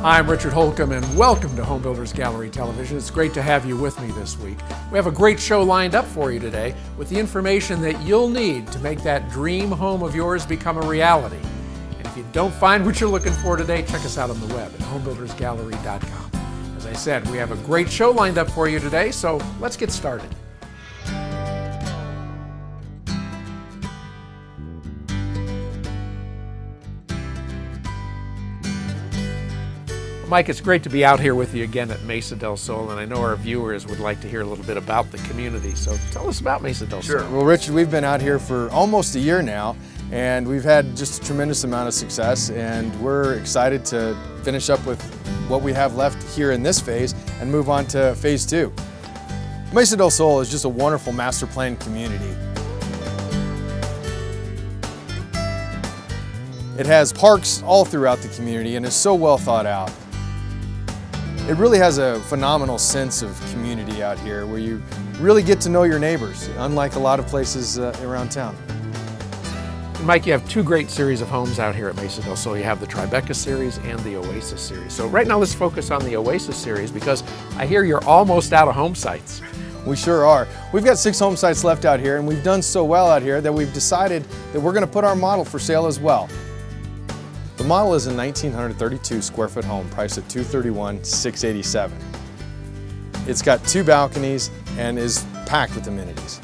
I'm Richard Holcomb, and welcome to Home Builders Gallery Television. It's great to have you with me this week. We have a great show lined up for you today with the information that you'll need to make that dream home of yours become a reality. And if you don't find what you're looking for today, check us out on the web at homebuildersgallery.com. As I said, we have a great show lined up for you today, so let's get started. Mike, it's great to be out here with you again at Mesa del Sol, and I know our viewers would like to hear a little bit about the community, so tell us about Mesa del Sol. Sure. Well, Richard, we've been out here for almost a year now, and we've had just a tremendous amount of success, and we're excited to finish up with what we have left here in this phase and move on to phase 2. Mesa del Sol is just a wonderful master plan community. It has parks all throughout the community and is so well thought out. It really has a phenomenal sense of community out here where you really get to know your neighbors, unlike a lot of places around town. Mike, you have two great series of homes out here at Mesa del Sol. You have the Tribeca series and the Oasis series. So right now let's focus on the Oasis series because I hear you're almost out of home sites. We sure are. We've got 6 home sites left out here, and we've done so well out here that we've decided that we're going to put our model for sale as well. The model is a 1,932 square foot home priced at $231,687. It's got 2 balconies and is packed with amenities.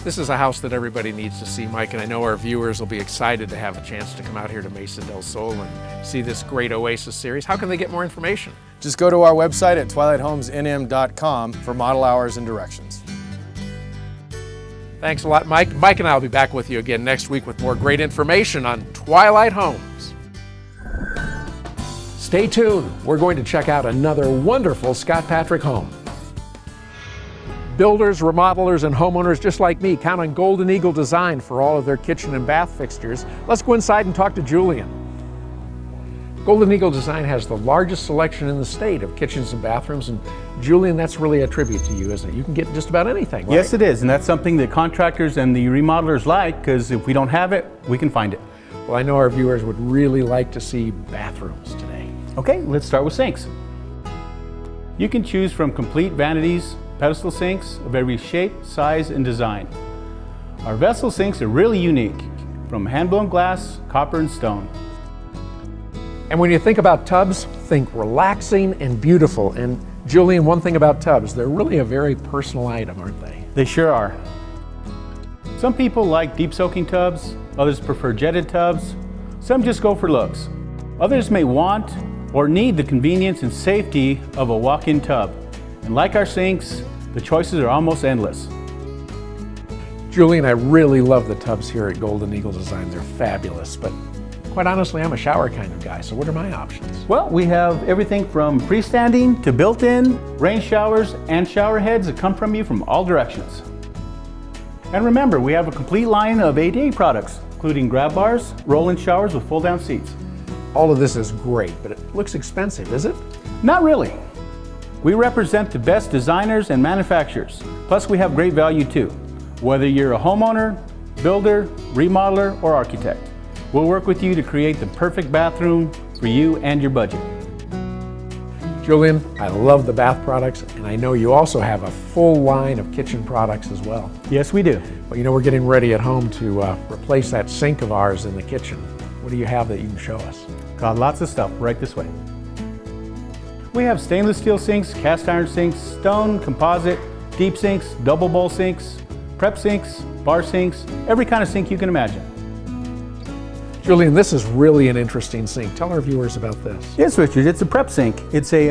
This is a house that everybody needs to see, Mike, and I know our viewers will be excited to have a chance to come out here to Mesa del Sol and see this great Oasis series. How can they get more information? Just go to our website at twilighthomesnm.com for model hours and directions. Thanks a lot, Mike. Mike and I will be back with you again next week with more great information on Twilight Homes. Stay tuned. We're going to check out another wonderful Scott Patrick home. Builders, remodelers, and homeowners just like me count on Golden Eagle Design for all of their kitchen and bath fixtures. Let's go inside and talk to Julian. Golden Eagle Design has the largest selection in the state of kitchens and bathrooms, and Julian, that's really a tribute to you, isn't it? You can get just about anything, right? Yes, it is, and that's something that contractors and the remodelers like, because if we don't have it, we can find it. Well, I know our viewers would really like to see bathrooms today. Okay, let's start with sinks. You can choose from complete vanities, pedestal sinks of every shape, size, and design. Our vessel sinks are really unique, from hand-blown glass, copper, and stone. And when you think about tubs, think relaxing and beautiful. And Julian, one thing about tubs, they're really a very personal item, aren't they? They sure are. Some people like deep soaking tubs, others prefer jetted tubs, some just go for looks. Others may want or need the convenience and safety of a walk-in tub. And like our sinks, the choices are almost endless. Julian, I really love the tubs here at Golden Eagle Design. They're fabulous, but quite honestly, I'm a shower kind of guy, so what are my options? Well, we have everything from freestanding to built-in, rain showers, and shower heads that come from you from all directions. And remember, we have a complete line of ADA products, including grab bars, roll-in showers with fold-down seats. All of this is great, but it looks expensive, is it? Not really. We represent the best designers and manufacturers. Plus, we have great value too. Whether you're a homeowner, builder, remodeler, or architect, we'll work with you to create the perfect bathroom for you and your budget. Julian, I love the bath products, and I know you also have a full line of kitchen products as well. Yes, we do. Well, you know, we're getting ready at home to replace that sink of ours in the kitchen. What do you have that you can show us? Got lots of stuff right this way. We have stainless steel sinks, cast iron sinks, stone, composite, deep sinks, double bowl sinks, prep sinks, bar sinks, every kind of sink you can imagine. Julian, this is really an interesting sink. Tell our viewers about this. Yes, Richard, it's a prep sink. It's a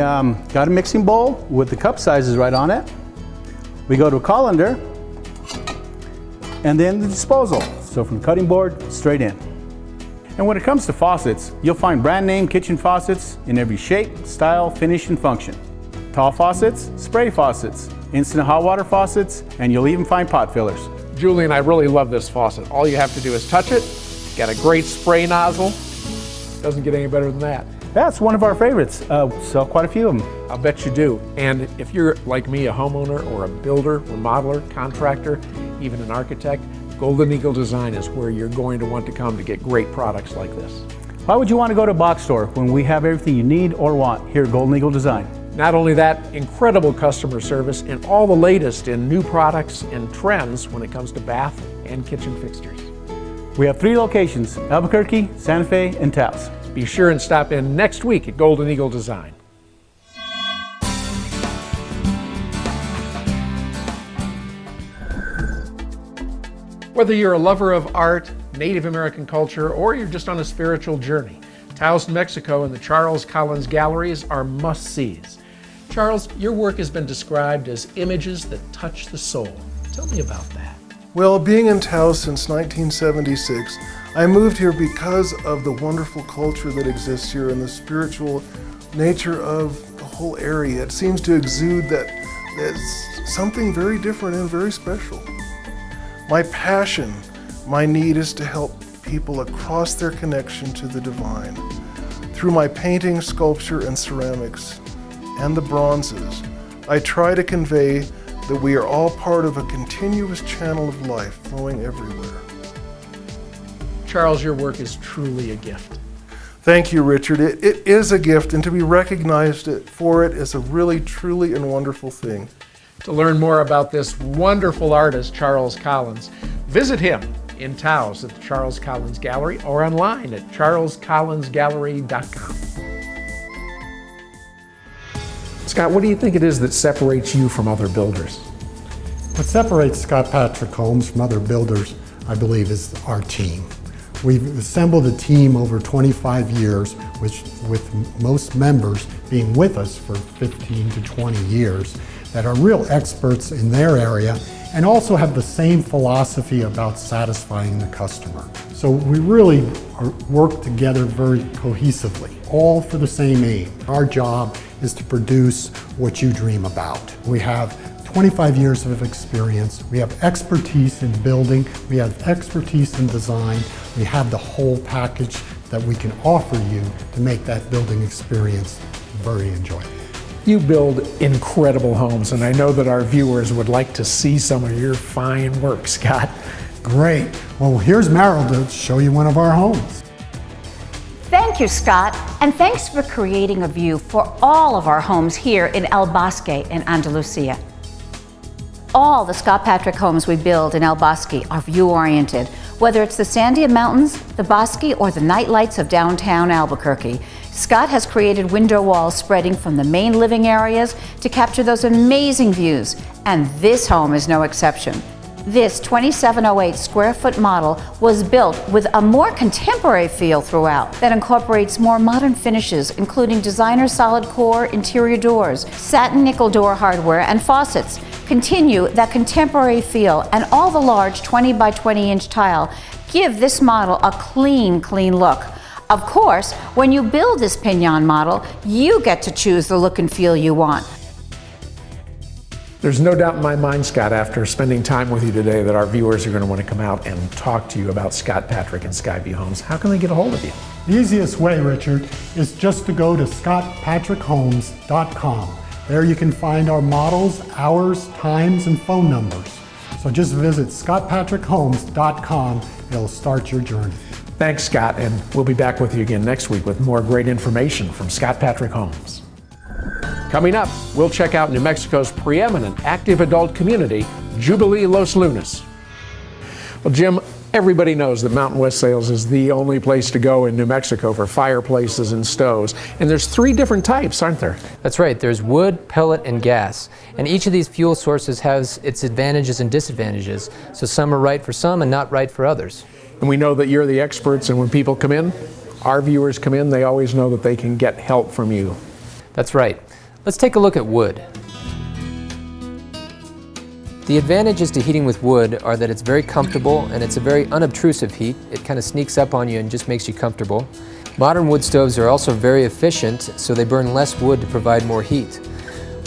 got a mixing bowl with the cup sizes right on it. We go to a colander, and then the disposal. So from the cutting board, straight in. And when it comes to faucets, you'll find brand name kitchen faucets in every shape, style, finish, and function. Tall faucets, spray faucets, instant hot water faucets, and you'll even find pot fillers. Julian, I really love this faucet. All you have to do is touch it. Got a great spray nozzle. Doesn't get any better than that. That's one of our favorites. Sell quite a few of them. I'll bet you do. And if you're like me, a homeowner or a builder, remodeler, contractor, even an architect, Golden Eagle Design is where you're going to want to come to get great products like this. Why would you want to go to a box store when we have everything you need or want here at Golden Eagle Design? Not only that, incredible customer service and all the latest in new products and trends when it comes to bath and kitchen fixtures. We have 3 locations, Albuquerque, Santa Fe, and Taos. Be sure and stop in next week at Golden Eagle Design. Whether you're a lover of art, Native American culture, or you're just on a spiritual journey, Taos, New Mexico and the Charles Collins Galleries are must-sees. Charles, your work has been described as images that touch the soul. Tell me about that. Well, being in Taos since 1976, I moved here because of the wonderful culture that exists here and the spiritual nature of the whole area. It seems to exude that it's something very different and very special. My passion, my need is to help people across their connection to the divine. Through my painting, sculpture, and ceramics, and the bronzes, I try to convey that we are all part of a continuous channel of life flowing everywhere. Charles, your work is truly a gift. Thank you, Richard. It is a gift, and to be recognized for it is a really, truly, and wonderful thing. To learn more about this wonderful artist, Charles Collins, visit him in Taos at the Charles Collins Gallery or online at charlescollinsgallery.com. Scott, what do you think it is that separates you from other builders? What separates Scott Patrick Holmes from other builders, I believe, is our team. We've assembled a team over 25 years, with most members being with us for 15 to 20 years, that are real experts in their area and also have the same philosophy about satisfying the customer. So we really work together very cohesively, all for the same aim. Our job is to produce what you dream about. We have 25 years of experience. We have expertise in building. We have expertise in design. We have the whole package that we can offer you to make that building experience very enjoyable. You build incredible homes, and I know that our viewers would like to see some of your fine work, Scott. Great. Well, here's Meryl to show you one of our homes. Thank you, Scott, and thanks for creating a view for all of our homes here in El Bosque in Andalusia. All the Scott Patrick homes we build in El Bosque are view-oriented, whether it's the Sandia Mountains, the Bosque, or the night lights of downtown Albuquerque. Scott has created window walls spreading from the main living areas to capture those amazing views, and this home is no exception. This 2708 square foot model was built with a more contemporary feel throughout that incorporates more modern finishes, including designer solid core interior doors, satin nickel door hardware, and faucets. Continue that contemporary feel, and all the large 20 by 20 inch tile give this model a clean look. Of course, when you build this Pignon model, you get to choose the look and feel you want. There's no doubt in my mind, Scott, after spending time with you today, that our viewers are going to want to come out and talk to you about Scott Patrick and Skyview Homes. How can they get a hold of you? The easiest way, Richard, is just to go to scottpatrickhomes.com. There you can find our models, hours, times, and phone numbers. So just visit scottpatrickhomes.com. It'll start your journey. Thanks, Scott, and we'll be back with you again next week with more great information from Scott Patrick Homes. Coming up, we'll check out New Mexico's preeminent active adult community, Jubilee Los Lunas. Well, Jim, everybody knows that Mountain West Sales is the only place to go in New Mexico for fireplaces and stoves. And there's 3 different types, aren't there? That's right. There's wood, pellet, and gas. And each of these fuel sources has its advantages and disadvantages. So some are right for some and not right for others. And we know that you're the experts, and when people come in, our viewers come in, they always know that they can get help from you. That's right. Let's take a look at wood. The advantages to heating with wood are that it's very comfortable and it's a very unobtrusive heat. It kind of sneaks up on you and just makes you comfortable. Modern wood stoves are also very efficient, so they burn less wood to provide more heat.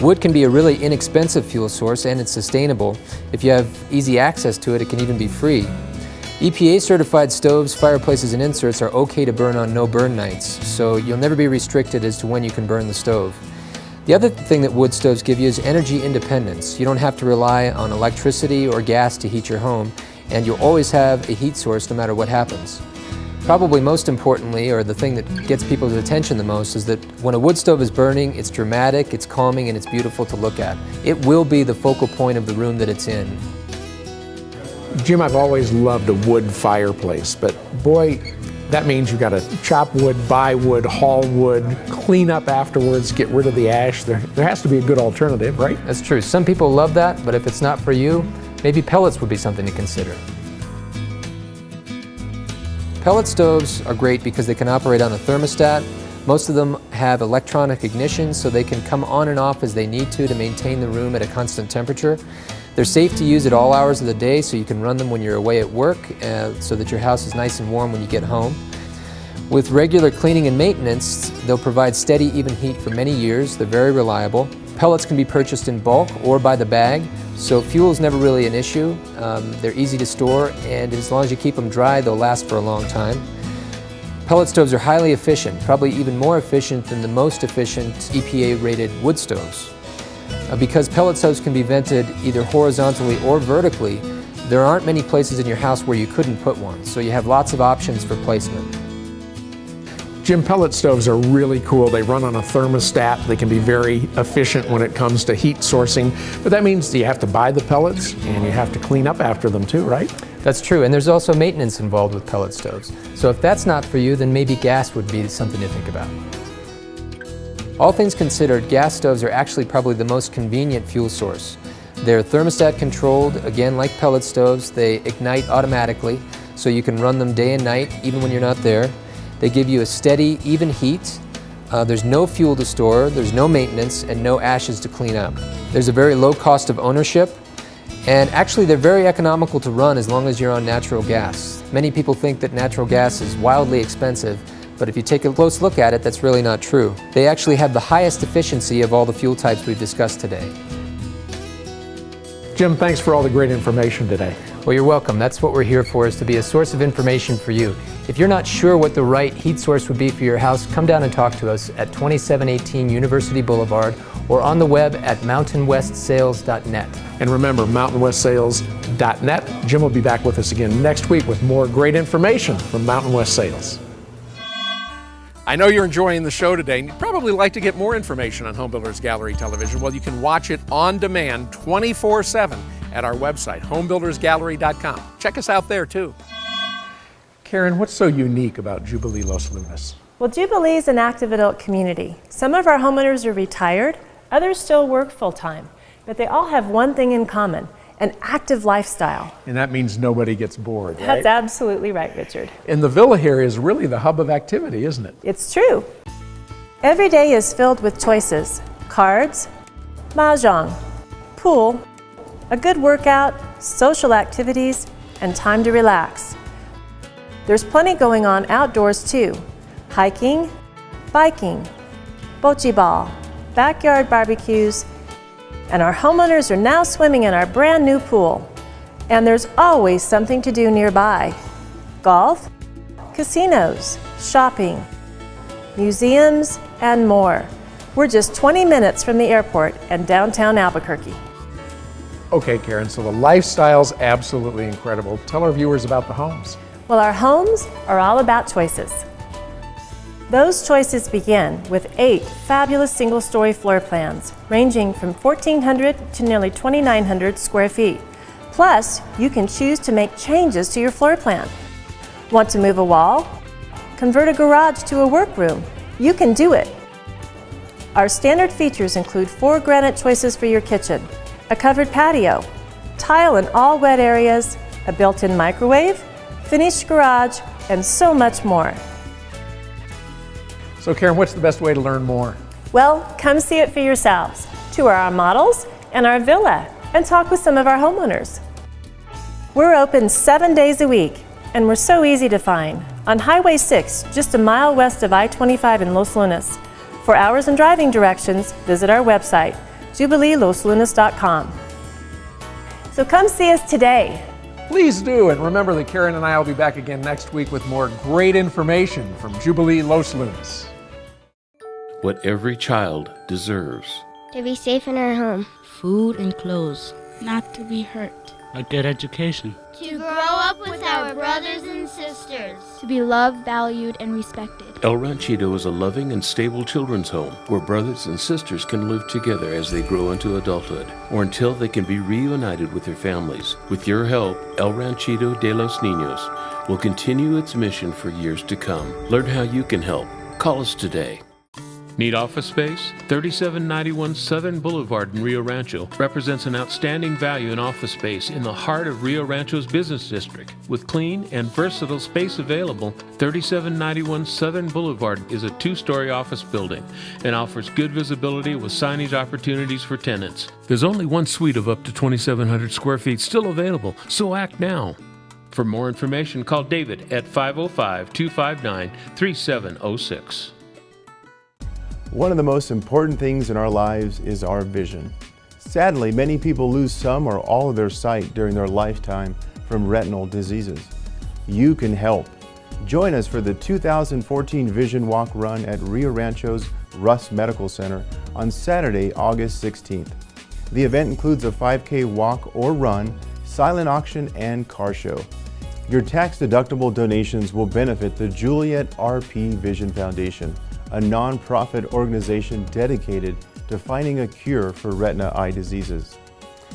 Wood can be a really inexpensive fuel source, and it's sustainable. If you have easy access to it, it can even be free. EPA certified stoves, fireplaces, and inserts are okay to burn on no burn nights, so you'll never be restricted as to when you can burn the stove. The other thing that wood stoves give you is energy independence. You don't have to rely on electricity or gas to heat your home, and you'll always have a heat source no matter what happens. Probably most importantly, or the thing that gets people's attention the most, is that when a wood stove is burning, it's dramatic, it's calming, and it's beautiful to look at. It will be the focal point of the room that it's in. Jim, I've always loved a wood fireplace, but boy, that means you got to chop wood, buy wood, haul wood, clean up afterwards, get rid of the ash. There has to be a good alternative, right? That's true. Some people love that, but if it's not for you, maybe pellets would be something to consider. Pellet stoves are great because they can operate on a thermostat. Most of them have electronic ignition, so they can come on and off as they need to maintain the room at a constant temperature. They're safe to use at all hours of the day, so you can run them when you're away at work so that your house is nice and warm when you get home. With regular cleaning and maintenance, they'll provide steady, even heat for many years. They're very reliable. Pellets can be purchased in bulk or by the bag, so fuel is never really an issue. They're easy to store, and as long as you keep them dry, they'll last for a long time. Pellet stoves are highly efficient, probably even more efficient than the most efficient EPA-rated wood stoves. Because pellet stoves can be vented either horizontally or vertically, there aren't many places in your house where you couldn't put one, so you have lots of options for placement. Jim, pellet stoves are really cool. They run on a thermostat. They can be very efficient when it comes to heat sourcing, but that means you have to buy the pellets and you have to clean up after them too, right? That's true, and there's also maintenance involved with pellet stoves. So if that's not for you, then maybe gas would be something to think about. All things considered, gas stoves are actually probably the most convenient fuel source. They're thermostat controlled, again like pellet stoves. They ignite automatically, so you can run them day and night, even when you're not there. They give you a steady, even heat. There's no fuel to store, there's no maintenance, and no ashes to clean up. There's a very low cost of ownership, and actually they're very economical to run as long as you're on natural gas. Many people think that natural gas is wildly expensive, but if you take a close look at it, that's really not true. They actually have the highest efficiency of all the fuel types we've discussed today. Jim, thanks for all the great information today. Well, you're welcome. That's what we're here for, is to be a source of information for you. If you're not sure what the right heat source would be for your house, come down and talk to us at 2718 University Boulevard or on the web at mountainwestsales.net. And remember, mountainwestsales.net. Jim will be back with us again next week with more great information from Mountain West Sales. I know you're enjoying the show today, and you'd probably like to get more information on Home Builders Gallery Television. Well, you can watch it on demand 24/7 at our website, homebuildersgallery.com. Check us out there, too. Karen, what's so unique about Jubilee Los Lunas? Well, Jubilee is an active adult community. Some of our homeowners are retired, others still work full-time, but they all have one thing in common: an active lifestyle. And that means nobody gets bored, right? That's absolutely right, Richard. And the villa here is really the hub of activity, isn't it? It's true. Every day is filled with choices: cards, mahjong, pool, a good workout, social activities, and time to relax. There's plenty going on outdoors too: hiking, biking, bocce ball, backyard barbecues, and our homeowners are now swimming in our brand new pool. And there's always something to do nearby: golf, casinos, shopping, museums, and more. We're just 20 minutes from the airport and downtown Albuquerque. Okay, Karen, so the lifestyle's absolutely incredible. Tell our viewers about the homes. Well, our homes are all about choices. Those choices begin with 8 fabulous single-story floor plans, ranging from 1,400 to nearly 2,900 square feet. Plus, you can choose to make changes to your floor plan. Want to move a wall? Convert a garage to a workroom? You can do it. Our standard features include 4 granite choices for your kitchen, a covered patio, tile in all wet areas, a built-in microwave, finished garage, and so much more. So Karen, what's the best way to learn more? Well, come see it for yourselves, tour our models and our villa, and talk with some of our homeowners. We're open 7 days a week, and we're so easy to find on Highway 6, just a mile west of I-25 in Los Lunas. For hours and driving directions, visit our website, jubileeloslunas.com. So come see us today. Please do, and remember that Karen and I will be back again next week with more great information from Jubilee Los Lunas. What every child deserves. To be safe in our home. Food and clothes. Not to be hurt. A good education. to grow up with our brothers and sisters, to be loved, valued, and respected. El Ranchito is a loving and stable children's home where brothers and sisters can live together as they grow into adulthood or until they can be reunited with their families. With your help, El Ranchito de los Niños will continue its mission for years to come. Learn how you can help. Call us today. Need office space? 3791 Southern Boulevard in Rio Rancho represents an outstanding value in office space in the heart of Rio Rancho's business district. With clean and versatile space available, 3791 Southern Boulevard is a 2-story office building and offers good visibility with signage opportunities for tenants. There's only one suite of up to 2,700 square feet still available, so act now. For more information, call David at 505-259-3706. One of the most important things in our lives is our vision. Sadly, many people lose some or all of their sight during their lifetime from retinal diseases. You can help. Join us for the 2014 Vision Walk Run at Rio Rancho's Russ Medical Center on Saturday, August 16th. The event includes a 5K walk or run, silent auction, and car show. Your tax-deductible donations will benefit the Juliet RP Vision Foundation, a non-profit organization dedicated to finding a cure for retina eye diseases.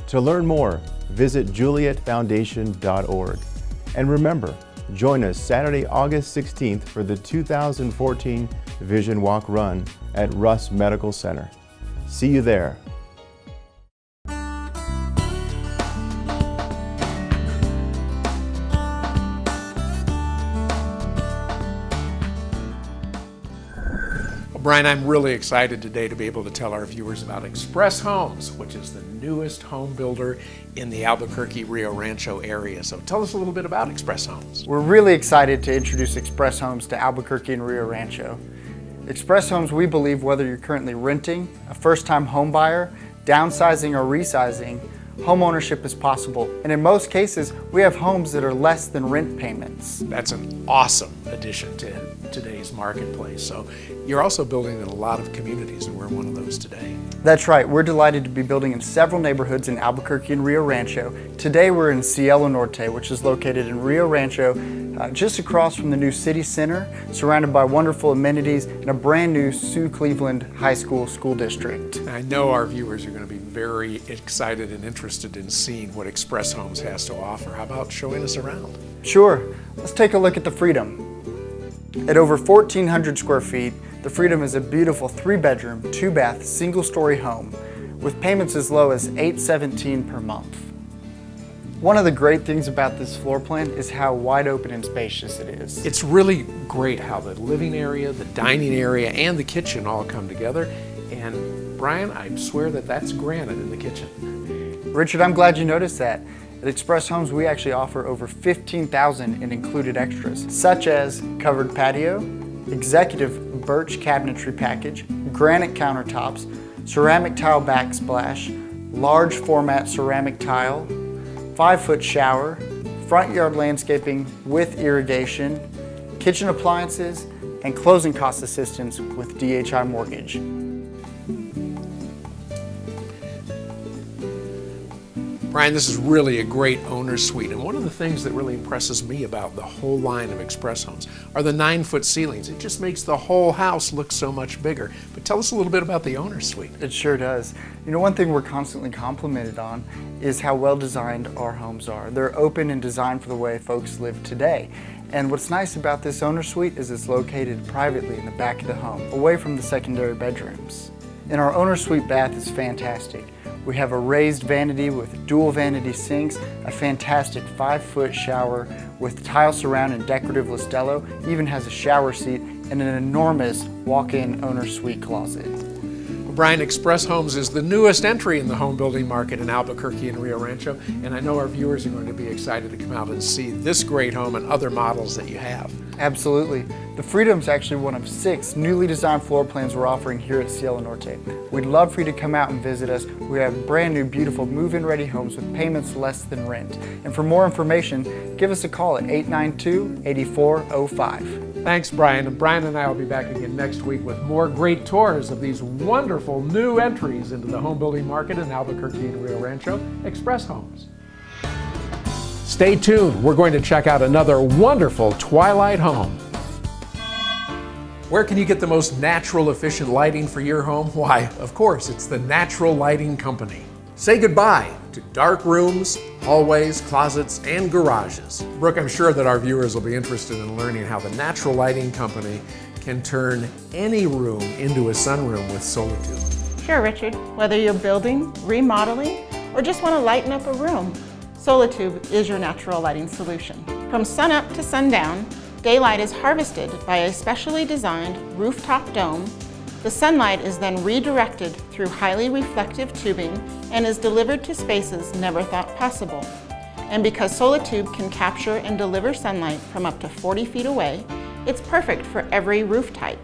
To learn more, visit julietfoundation.org. And remember, join us Saturday, August 16th for the 2014 Vision Walk Run at Russ Medical Center. See you there. Brian, I'm really excited today to be able to tell our viewers about Express Homes, which is the newest home builder in the Albuquerque, Rio Rancho area. So tell us a little bit about Express Homes. We're really excited to introduce Express Homes to Albuquerque and Rio Rancho. Express Homes, we believe, whether you're currently renting, a first-time home buyer, downsizing or resizing, home ownership is possible. And in most cases, we have homes that are less than rent payments. That's an awesome addition to today's marketplace. So you're also building in a lot of communities, and we're one of those today. That's right. We're delighted to be building in several neighborhoods in Albuquerque and Rio Rancho. Today we're in Cielo Norte, which is located in Rio Rancho, just across from the new city center, surrounded by wonderful amenities and a brand new Sue Cleveland High School district. I know our viewers are going to be very excited and interested in seeing what Express Homes has to offer. How about showing us around? Sure. Let's take a look at the Freedom. At over 1,400 square feet, the Freedom is a beautiful 3-bedroom, 2-bath, single-story home with payments as low as $817 per month. One of the great things about this floor plan is how wide open and spacious it is. It's really great how the living area, the dining area, and the kitchen all come together. And Brian, I swear that that's granite in the kitchen. Richard, I'm glad you noticed that. At Express Homes, we actually offer over $15,000 in included extras, such as covered patio, executive birch cabinetry package, granite countertops, ceramic tile backsplash, large format ceramic tile, 5-foot shower, front yard landscaping with irrigation, kitchen appliances, and closing cost assistance with DHI Mortgage. Brian, this is really a great owner's suite, and one of the things that really impresses me about the whole line of Express Homes are the 9-foot ceilings. It just makes the whole house look so much bigger. But tell us a little bit about the owner's suite. It sure does. You know, one thing we're constantly complimented on is how well designed our homes are. They're open and designed for the way folks live today. And what's nice about this owner's suite is it's located privately in the back of the home, away from the secondary bedrooms. And our owner's suite bath is fantastic. We have a raised vanity with dual vanity sinks, a fantastic 5-foot shower with tile surround and decorative listello, even has a shower seat and an enormous walk-in owner's suite closet. Brian, Express Homes is the newest entry in the home building market in Albuquerque and Rio Rancho, and I know our viewers are going to be excited to come out and see this great home and other models that you have. Absolutely. The Freedom is actually one of 6 newly designed floor plans we're offering here at Cielo Norte. We'd love for you to come out and visit us. We have brand new, beautiful, move-in ready homes with payments less than rent. And for more information, give us a call at 892-8405. Thanks, Brian. And Brian and I will be back again next week with more great tours of these wonderful new entries into the home building market in Albuquerque and Rio Rancho, Express Homes. Stay tuned. We're going to check out another wonderful Twilight home. Where can you get the most natural, efficient lighting for your home? Why, of course, it's the Natural Lighting Company. Say goodbye to dark rooms, hallways, closets, and garages. Brooke, I'm sure that our viewers will be interested in learning how the Natural Lighting Company can turn any room into a sunroom with SolarTube. Sure, Richard. Whether you're building, remodeling, or just want to lighten up a room, SolarTube is your natural lighting solution. From sunup to sundown, daylight is harvested by a specially designed rooftop dome. The sunlight is then redirected through highly reflective tubing and is delivered to spaces never thought possible. And because SolarTube can capture and deliver sunlight from up to 40 feet away, it's perfect for every roof type,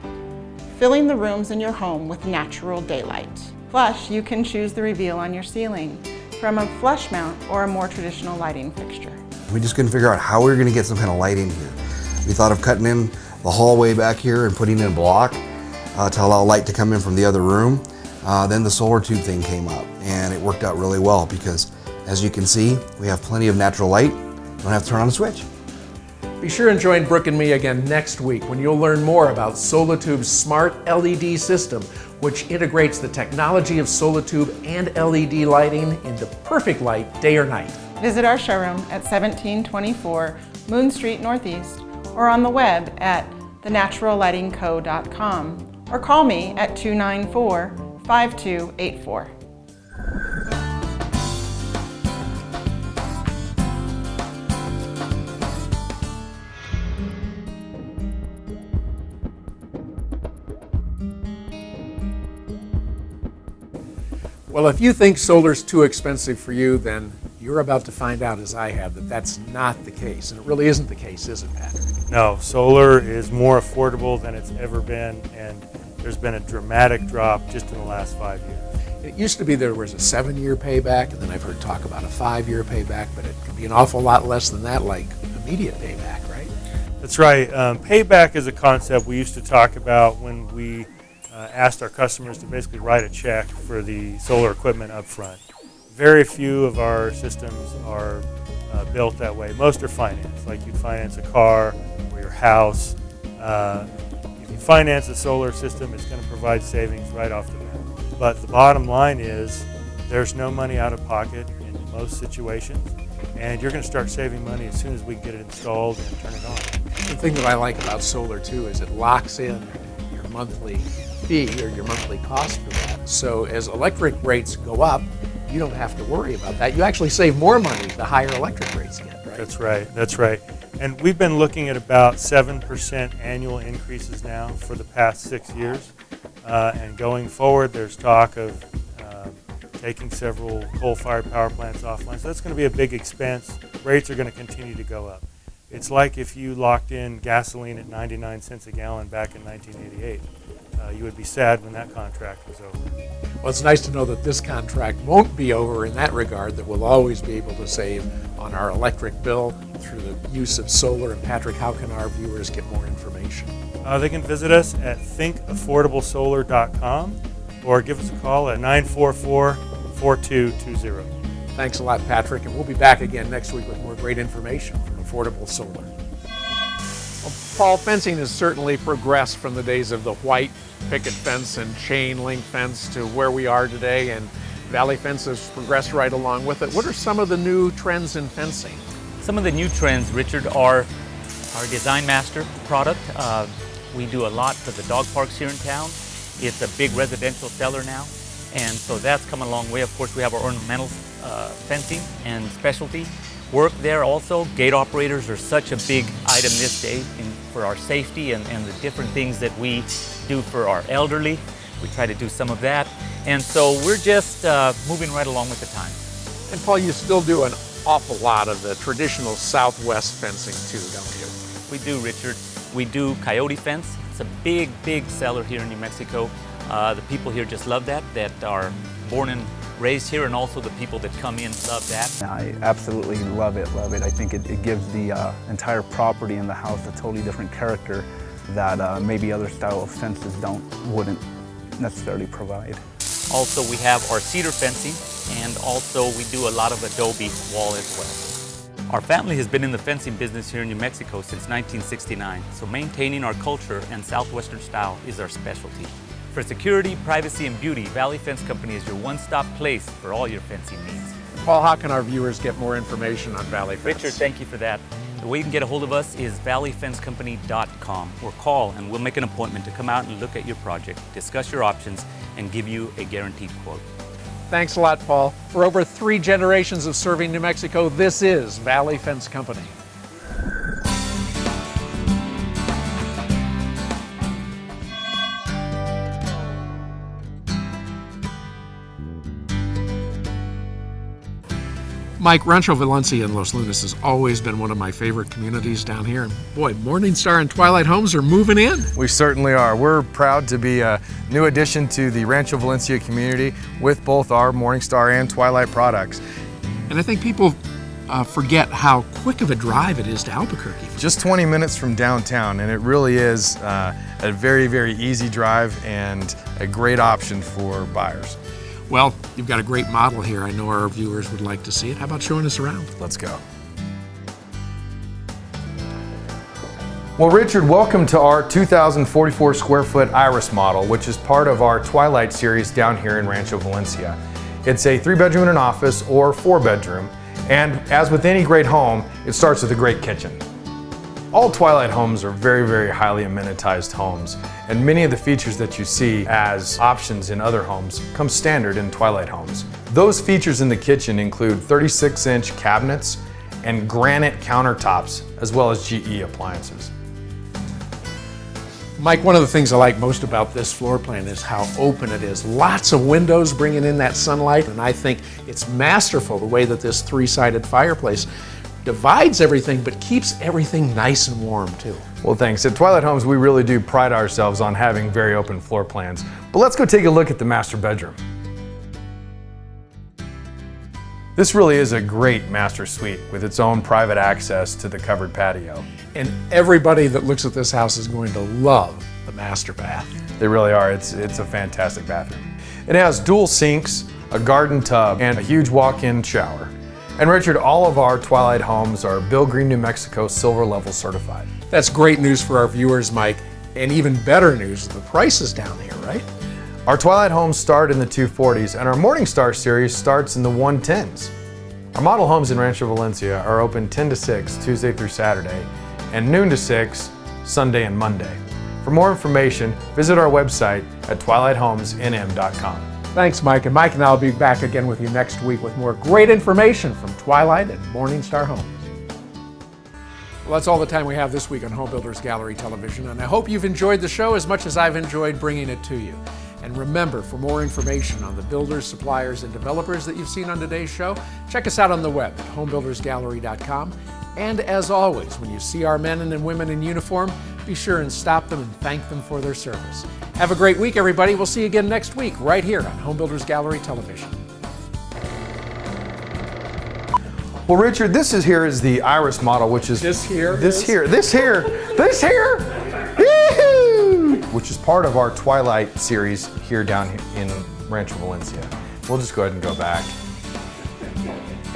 filling the rooms in your home with natural daylight. Plus, you can choose the reveal on your ceiling, from a flush mount or a more traditional lighting fixture. We just couldn't figure out how we were going to get some kind of light in here. We thought of cutting in the hallway back here and putting in a block to allow light to come in from the other room. Then the SolarTube thing came up, and it worked out really well because, as you can see, we have plenty of natural light. You don't have to turn on a switch. Be sure and join Brooke and me again next week when you'll learn more about SolarTube's smart LED system, which integrates the technology of SolarTube and LED lighting into perfect light day or night. Visit our showroom at 1724 Moon Street Northeast or on the web at thenaturallightingco.com or call me at 294-5284. Well, if you think solar's too expensive for you, then you're about to find out, as I have, that that's not the case. And it really isn't the case, is it, Patrick? No, solar is more affordable than it's ever been, and there's been a dramatic drop just in the last 5 years. It used to be there was a 7-year payback, and then I've heard talk about a 5-year payback, but it can be an awful lot less than that, like immediate payback, right? That's right. Payback is a concept we used to talk about when we asked our customers to basically write a check for the solar equipment up front. Very few of our systems are built that way. Most are financed, like you'd finance a car or your house. If you finance a solar system, it's going to provide savings right off the bat. But the bottom line is there's no money out of pocket in most situations, and you're going to start saving money as soon as we get it installed and turn it on. The thing that I like about solar, too, is it locks in your monthly fee or your monthly cost for that. So as electric rates go up, you don't have to worry about that. You actually save more money the higher electric rates get, right? That's right, that's right. And we've been looking at about 7% annual increases now for the past 6 years. And going forward, there's talk of taking several coal-fired power plants offline. So that's going to be a big expense. Rates are going to continue to go up. It's like if you locked in gasoline at 99 cents a gallon back in 1988. You would be sad when that contract was over. Well, it's nice to know that this contract won't be over in that regard, that we'll always be able to save on our electric bill through the use of solar. And Patrick, how can our viewers get more information? They can visit us at thinkaffordablesolar.com or give us a call at 944-4220. Thanks a lot, Patrick, and we'll be back again next week with more great information from Affordable Solar. Well, Paul, fencing has certainly progressed from the days of the white picket fence and chain link fence to where we are today, and Valley Fence has progressed right along with it. What are some of the new trends in fencing? Some of the new trends, Richard, are our Design Master product. We do a lot for the dog parks here in town. It's a big residential seller now, and so that's come a long way. Of course, we have our ornamental fencing and specialty work there also. Gate operators are such a big item this day for our safety and the different things that we do for our elderly. We try to do some of that. And so we're just moving right along with the time. And Paul, you still do an awful lot of the traditional Southwest fencing too, don't you? We do, Richard. We do coyote fence. It's a big, big seller here in New Mexico. The people here just love that are born and raised here, and also the people that come in love that. I absolutely love it, I think it gives the entire property in the house a totally different character that maybe other style of fences wouldn't necessarily provide. Also, we have our cedar fencing, and also we do a lot of adobe wall as well. Our family has been in the fencing business here in New Mexico since 1969, so maintaining our culture and Southwestern style is our specialty. For security, privacy, and beauty, Valley Fence Company is your one-stop place for all your fencing needs. Paul, how can our viewers get more information on Valley Fence? Richard, thank you for that. The way you can get a hold of us is valleyfencecompany.com, or call and we'll make an appointment to come out and look at your project, discuss your options, and give you a guaranteed quote. Thanks a lot, Paul. For over 3 generations of serving New Mexico, this is Valley Fence Company. Mike, Rancho Valencia in Los Lunas has always been one of my favorite communities down here. And boy, Morningstar and Twilight Homes are moving in. We certainly are. We're proud to be a new addition to the Rancho Valencia community with both our Morningstar and Twilight products. And I think people forget how quick of a drive it is to Albuquerque. Just 20 minutes from downtown, and it really is a very, very easy drive and a great option for buyers. Well, you've got a great model here. I know our viewers would like to see it. How about showing us around? Let's go. Well, Richard, welcome to our 2,044 square foot Iris model, which is part of our Twilight series down here in Rancho Valencia. It's a 3-bedroom and an office or 4-bedroom, and as with any great home, it starts with a great kitchen. All Twilight homes are very, very highly amenitized homes, and many of the features that you see as options in other homes come standard in Twilight homes. Those features in the kitchen include 36-inch cabinets and granite countertops, as well as GE appliances. Mike, one of the things I like most about this floor plan is how open it is. Lots of windows bringing in that sunlight, and I think it's masterful the way that this 3-sided fireplace divides everything but keeps everything nice and warm too. Well, thanks. At Twilight Homes, we really do pride ourselves on having very open floor plans. But let's go take a look at the master bedroom. This really is a great master suite with its own private access to the covered patio. And everybody that looks at this house is going to love the master bath. They really are. It's a fantastic bathroom. It has dual sinks, a garden tub, and a huge walk-in shower. And Richard, all of our Twilight homes are Bill Green, New Mexico Silver Level certified. That's great news for our viewers, Mike, and even better news, the prices down here, right? Our Twilight homes start in the 240s, and our Morningstar series starts in the 110s. Our model homes in Rancho Valencia are open 10 to 6 Tuesday through Saturday, and noon to 6 Sunday and Monday. For more information, visit our website at twilighthomesnm.com. Thanks, Mike. And Mike and I will be back again with you next week with more great information from Twilight and Morningstar Homes. Well, that's all the time we have this week on Home Builders Gallery Television, and I hope you've enjoyed the show as much as I've enjoyed bringing it to you. And remember, for more information on the builders, suppliers, and developers that you've seen on today's show, check us out on the web at homebuildersgallery.com. And as always, when you see our men and women in uniform, be sure and stop them and thank them for their service. Have a great week, everybody. We'll see you again next week, right here on Home Builders Gallery Television. Well, Richard, this here is the Iris model, which is this here, which is part of our Twilight series here down in Rancho Valencia. We'll just go ahead and go back.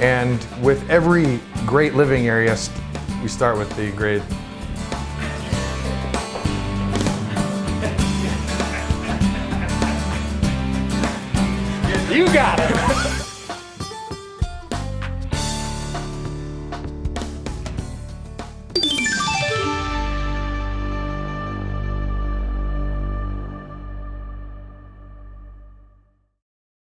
And with every great living area, we start with the great. You got it.